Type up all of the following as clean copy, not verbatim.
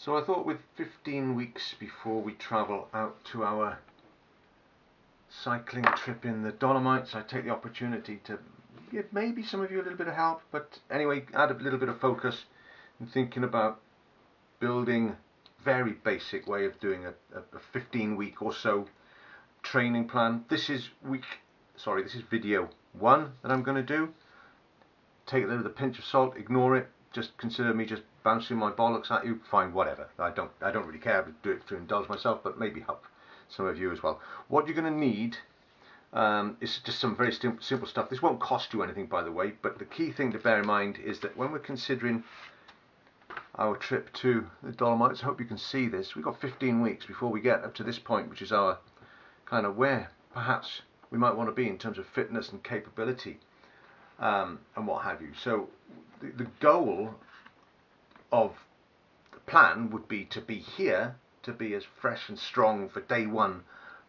So I thought with 15 weeks before we travel out to our cycling trip in the Dolomites, I'd take the opportunity to give maybe some of you a little bit of help, but anyway, add a little bit of focus in thinking about building very basic way of doing a 15-week or so training plan. This is video 1 that I'm going to do. Take it with a pinch of salt, ignore it, just consider me just bouncing my bollocks at you, fine, whatever. I don't really care, to do it to indulge myself, but maybe help some of you as well. What you're going to need is just some very simple stuff. This won't cost you anything, by the way, but the key thing to bear in mind is that when we're considering our trip to the Dolomites, I hope you can see this, we've got 15 weeks before we get up to this point, which is our kind of where perhaps we might want to be in terms of fitness and capability and what have you. So the goal of the plan would be to be here, to be as fresh and strong for day 1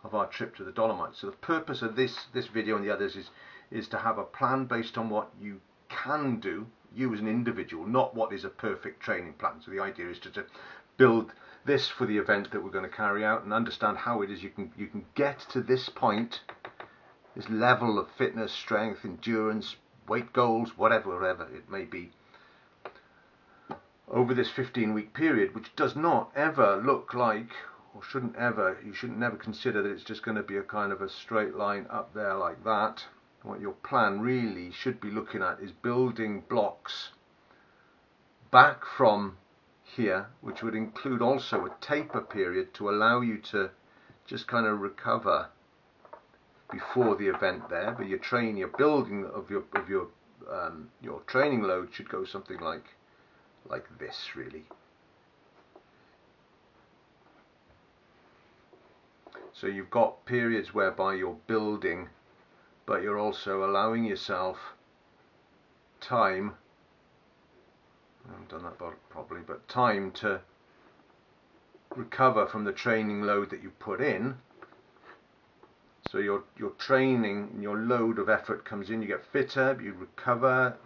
of our trip to the Dolomites. So the purpose of this video and the others is to have a plan based on what you can do, you as an individual, not what is a perfect training plan. So the idea is to build this for the event that we're going to carry out and understand how it is you can get to this point, this level of fitness, strength, endurance, weight goals, whatever it may be, over this 15-week period, which does not ever look like, or you shouldn't never consider that it's just going to be a kind of a straight line up there like that. What your plan really should be looking at is building blocks back from here, which would include also a taper period to allow you to just kind of recover before the event there. But your building of your training load should go something like this, really. So you've got periods whereby you're building, but you're also allowing yourself time, I haven't done that properly, but time to recover from the training load that you put in. So your training and your load of effort comes in, you get fitter, you recover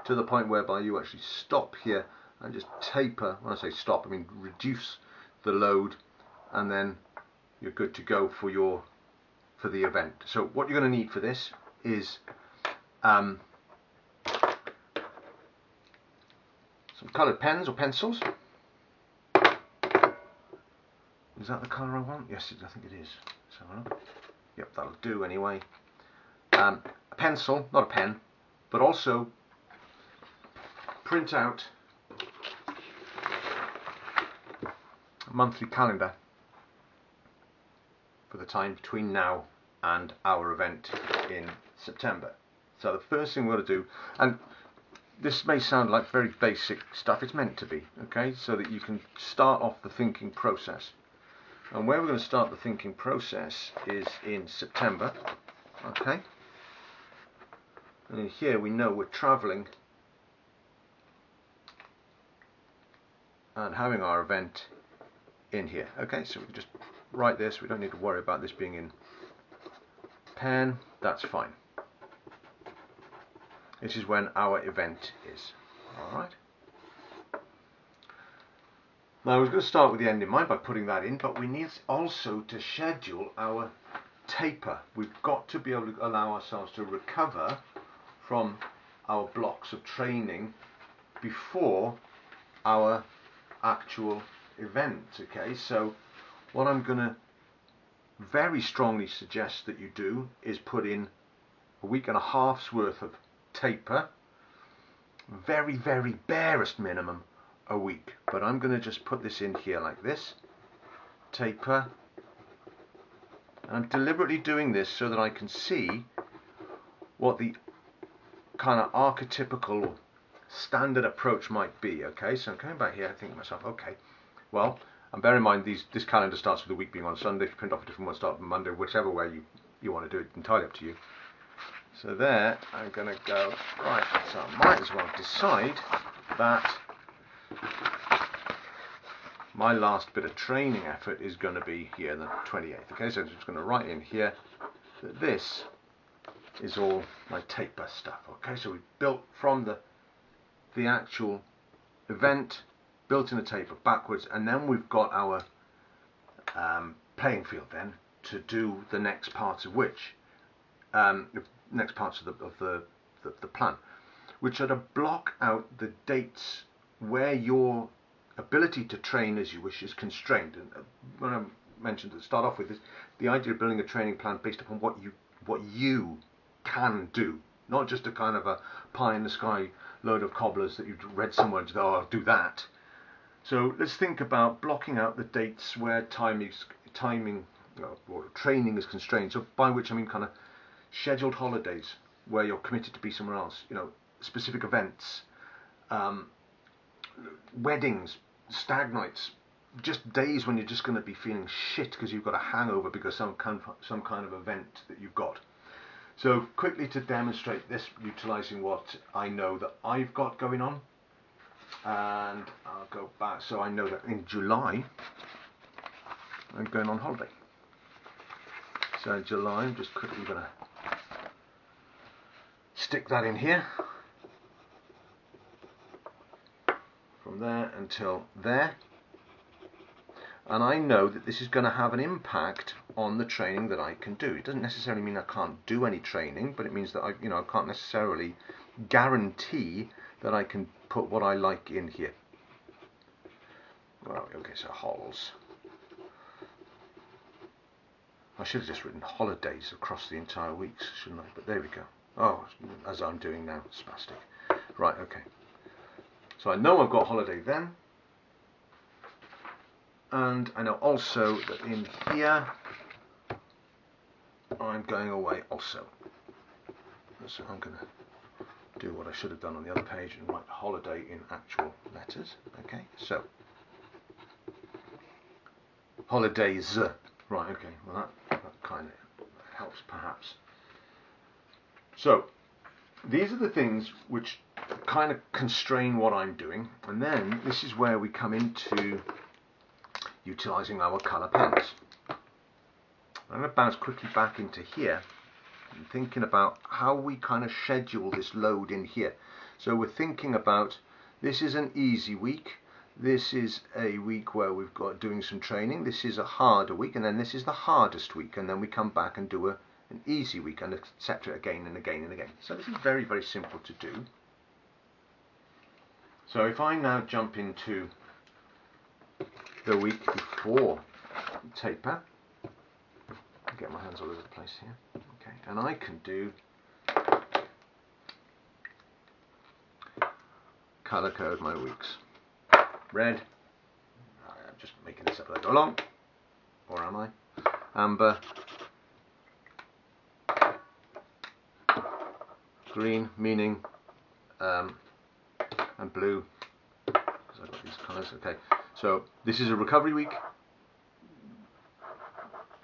to the point whereby you actually stop here and just taper. When I say stop, I mean reduce the load, and then you're good to go for the event. So what you're going to need for this is some coloured pens or pencils. Is that the colour I want? Yes, I think it is. So, yep, that'll do anyway. A pencil, not a pen, but also print out a monthly calendar for the time between now and our event in September. So the first thing we're going to do, and this may sound like very basic stuff, it's meant to be, okay, so that you can start off the thinking process. And where we're going to start the thinking process is in September, okay? And in here we know we're travelling and having our event in here, okay? So we can just write this, we don't need to worry about this being in pen, that's fine. This is when our event is, alright? Now I was going to start with the end in mind by putting that in, but we need also to schedule our taper. We've got to be able to allow ourselves to recover from our blocks of training before our actual event, okay? So what I'm going to very strongly suggest that you do is put in a week and a half's worth of taper, very barest minimum a week, but I'm going to just put this in here like this, taper, and I'm deliberately doing this so that I can see what the kind of archetypical standard approach might be, okay? So I'm coming back here, I think to myself, okay, well, and bear in mind this calendar starts with the week being on Sunday. If you print off a different one, start on Monday, whichever way you want to do it, entirely up to you. So there, I'm going to go, right, so I might as well decide that my last bit of training effort is going to be here the 28th. Okay, so I'm just going to write in here that this is all my taper stuff. Okay, so we built from the actual event built in a taper backwards, and then we've got our playing field then to do the next parts of which next parts of the plan, which are to block out the dates where your ability to train as you wish is constrained. And when I mentioned to start off with, is the idea of building a training plan based upon what you can do, not just a kind of a pie in the sky load of cobblers that you've read somewhere and oh, I'll do that. So let's think about blocking out the dates where timing or training is constrained. So by which I mean kind of scheduled holidays where you're committed to be somewhere else, specific events, weddings, stag nights, just days when you're just going to be feeling shit because you've got a hangover because some kind of event that you've got. So quickly to demonstrate this, utilising what I know that I've got going on, and I'll go back. So I know that in July I'm going on holiday. So in July I'm just quickly going to stick that in here. From there until there. And I know that this is going to have an impact on the training that I can do. It doesn't necessarily mean I can't do any training, but it means that I can't necessarily guarantee that I can put what I like in here. Well, okay, so hols. I should have just written holidays across the entire weeks, shouldn't I? But there we go. Oh, as I'm doing now, spastic. Right, okay. So I know I've got holiday then. And I know also that in here I'm going away also. So I'm going to do what I should have done on the other page and write holiday in actual letters. Okay, so holidays. Right, okay, well that kind of helps perhaps. So these are the things which kind of constrain what I'm doing, and then this is where we come into utilising our colour pens. I'm going to bounce quickly back into here and thinking about how we kind of schedule this load in here. So we're thinking about, this is an easy week, this is a week where we've got doing some training, this is a harder week, and then this is the hardest week, and then we come back and do an easy week, and etc. again and again and again. So this is very, very simple to do. So if I now jump into the week before taper, get my hands all over the place here, okay, and I can do colour code my weeks. Red, I'm just making this up as I go along, or am I? Amber, green, meaning, and blue, because I've got these colours, okay. So this is a recovery week,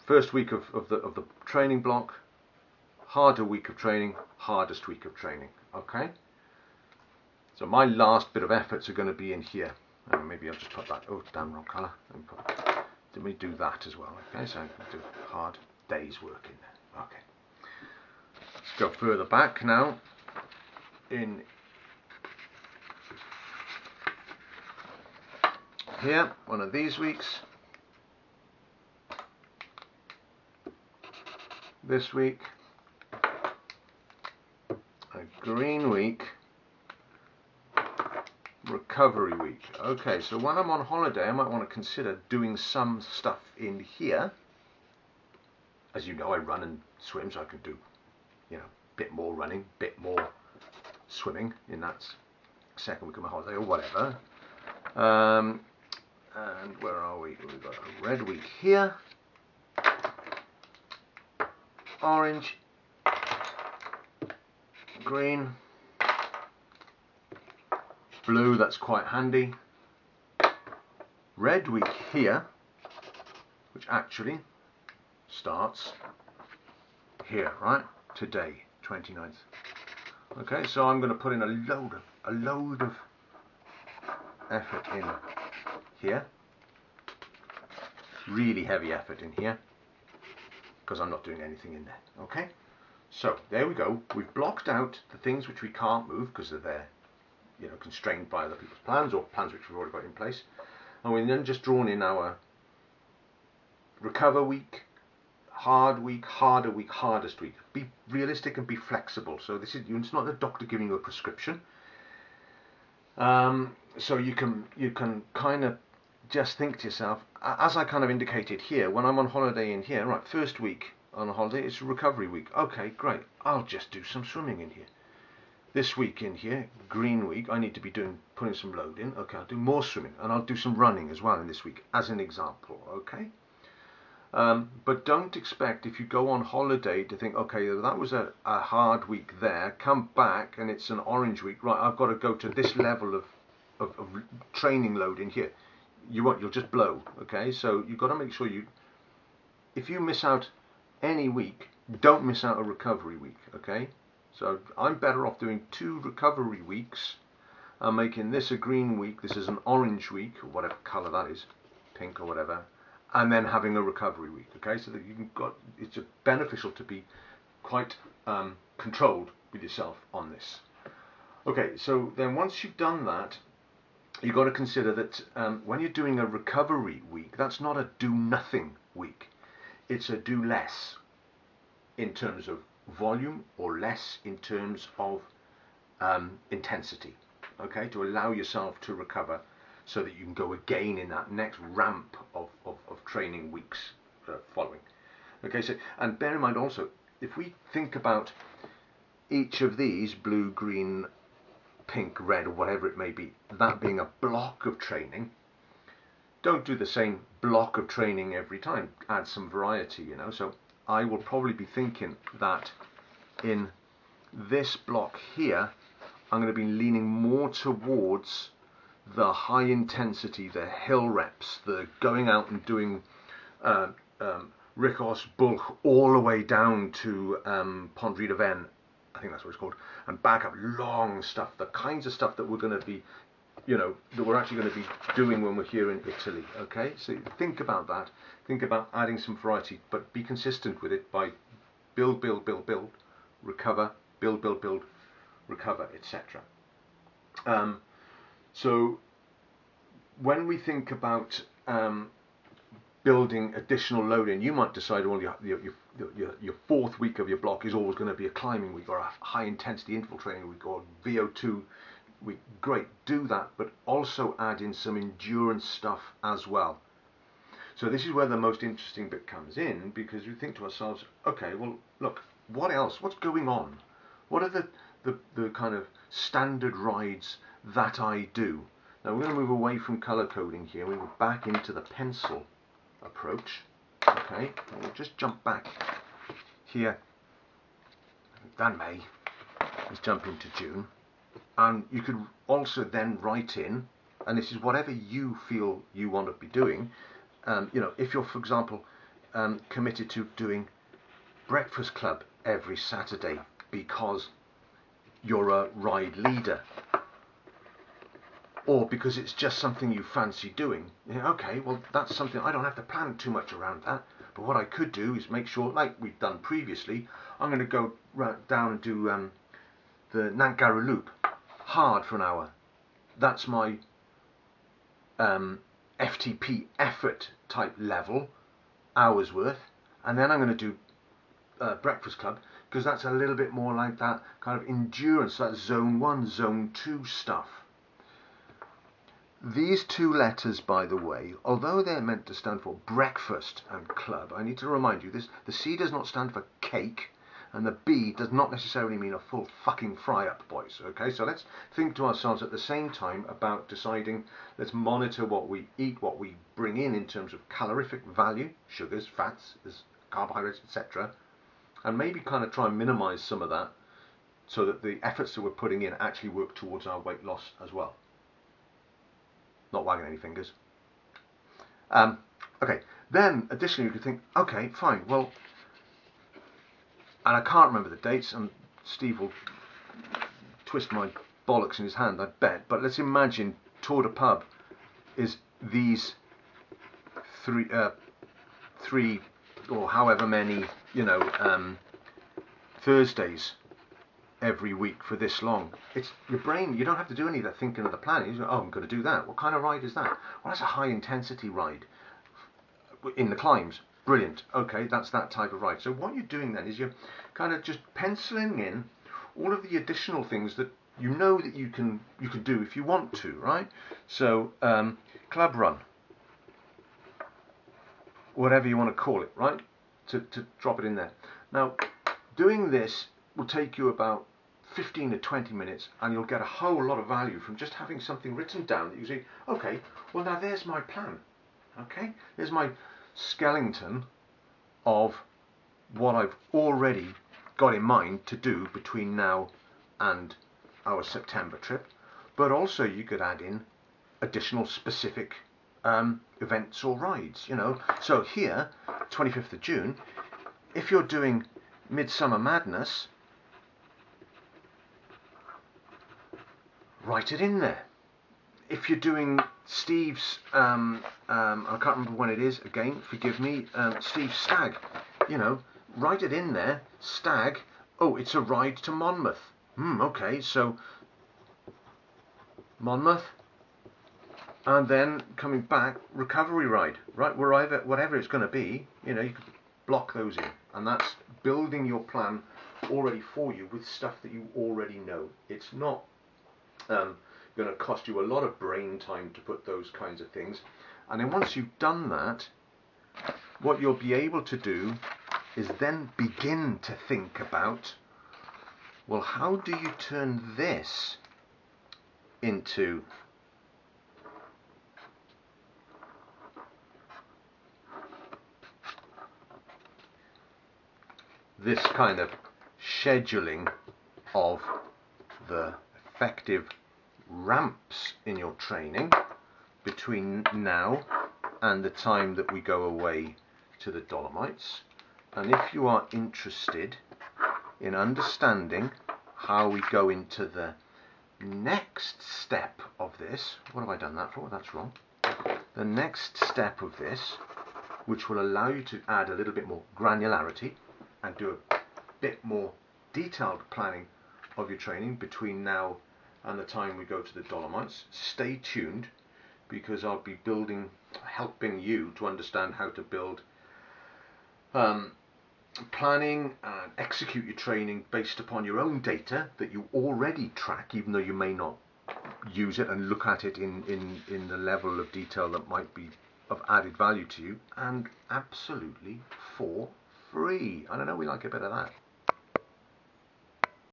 first week of the training block, harder week of training, hardest week of training, okay. So my last bit of efforts are going to be in here. Maybe I'll just put that, oh damn, wrong colour. Let me do that as well, okay, so I'm going to do hard day's work in there, okay. Let's go further back now, in here, one of these weeks, this week, a green week, recovery week. Okay, so when I'm on holiday I might want to consider doing some stuff in here. As you know, I run and swim, so I can do, a bit more running, bit more swimming in that second week of my holiday or whatever. And where are we? We've got a red week here, orange, green, blue, that's quite handy, red week here, which actually starts here, right? Today, 29th. Okay, so I'm going to put in a load of effort in here, really heavy effort in here, because I'm not doing anything in there. Okay, so there we go. We've blocked out the things which we can't move because they're there. constrained by other people's plans or plans which we've already got in place. And we've then just drawn in our recover week, hard week, harder week, hardest week. Be realistic and be flexible. So it's not the doctor giving you a prescription. So you can kind of just think to yourself, as I kind of indicated here, when I'm on holiday in here, right, first week on a holiday, it's a recovery week. Okay, great. I'll just do some swimming in here. This week in here, green week, I need to be putting some load in. Okay, I'll do more swimming, and I'll do some running as well in this week, as an example. Okay. But don't expect, if you go on holiday, to think, okay, that was a hard week there, come back and it's an orange week, right, I've got to go to this level of training load in here. You'll just blow. Okay, so you've got to make sure if you miss out any week, don't miss out a recovery week. Okay, so I'm better off doing 2 recovery weeks and making this a green week, this is an orange week, or whatever colour that is, pink or whatever, and then having a recovery week. Okay, so that it's beneficial to be quite controlled with yourself on this. Okay, so then once you've done that, you've got to consider that when you're doing a recovery week, that's not a do nothing week. It's a do less in terms of volume or less in terms of intensity. Okay, to allow yourself to recover so that you can go again in that next ramp of training weeks following. Okay, so, and bear in mind also, if we think about each of these, blue, green, pink, red, or whatever it may be, that being a block of training, don't do the same block of training every time. Add some variety, So I will probably be thinking that in this block here, I'm going to be leaning more towards the high intensity, the hill reps, the going out and doing Rikos Bulk all the way down to Pondrida Ven, I think that's what it's called, and back up, long stuff, the kinds of stuff that we're going to be, that we're actually going to be doing when we're here in Italy. Okay, so think about that. Think about adding some variety, but be consistent with it by build, recover, build, recover, etc. So when we think about building additional load in, you might decide, well, your 4th week of your block is always going to be a climbing week or a high intensity interval training week or VO2 week. Great, do that, but also add in some endurance stuff as well. So this is where the most interesting bit comes in, because we think to ourselves, okay, well, look, what else? What's going on? What are the kind of standard rides that I do? Now we're going to move away from color coding here. We move back into the pencil approach. Okay, and we'll just jump back here. That May. Let's jump into June. And you could also then write in, and this is whatever you feel you want to be doing. If you're, for example, committed to doing breakfast club every Saturday because you're a ride leader, or because it's just something you fancy doing, okay, well, that's something, I don't have to plan too much around that. But what I could do is make sure, like we've done previously, I'm going to go down and do the Nantgarw Loop hard for an hour. That's my FTP effort type level, hours worth, and then I'm going to do breakfast club, because that's a little bit more like that kind of endurance, that zone 1, zone 2 stuff. These 2 letters, by the way, although they're meant to stand for breakfast and club, I need to remind you this: the C does not stand for cake, and the B does not necessarily mean a full fucking fry-up, boys. Okay, so let's think to ourselves at the same time about deciding, let's monitor what we eat, what we bring in terms of calorific value, sugars, fats, carbohydrates, etc., and maybe kind of try and minimize some of that so that the efforts that we're putting in actually work towards our weight loss as well. Not wagging any fingers. Okay, then additionally you could think, okay, fine, well, and I can't remember the dates, and Steve will twist my bollocks in his hand, I bet, but let's imagine Tour de Pub is these three or however many, Thursdays every week for this long. It's your brain, you don't have to do any of the thinking of the planning. You go, oh, I'm going to do that. What kind of ride is that? Well, that's a high intensity ride in the climbs. Brilliant. Okay, that's that type of ride. So what you're doing then is you're kind of just penciling in all of the additional things that you know that you can do if you want to, right? So club run, whatever you want to call it, right? To drop it in there. Now, doing this will take you about 15 to 20 minutes, and you'll get a whole lot of value from just having something written down that you say, okay, well now there's my plan. Okay, there's my skeleton of what I've already got in mind to do between now and our September trip. But also you could add in additional specific events or rides, you know. So here, 25th of June, if you're doing Midsummer Madness, write it in there. If you're doing Steve's, I can't remember when it is, again, forgive me, Steve's Stag, you know, write it in there, Stag, oh, it's a ride to Monmouth. Okay, so Monmouth, and then coming back, recovery ride, right, whatever it's going to be, you know, you could block those in, and that's building your plan already for you with stuff that you already know. It's not going to cost you a lot of brain time to put those kinds of things. And then once you've done that, what you'll be able to do is then begin to think about, well, how do you turn this into this kind of scheduling of the effective ramps in your training between now and the time that we go away to the Dolomites. And if you are interested in understanding how we go into the next step of this, what have I done that for? That's wrong. The next step of this, which will allow you to add a little bit more granularity and do a bit more detailed planning of your training between now and the time we go to the Dolomites, stay tuned, because I'll be helping you to understand how to build planning and execute your training based upon your own data that you already track, even though you may not use it and look at it in the level of detail that might be of added value to you, and absolutely for free. And I know we like a bit of that.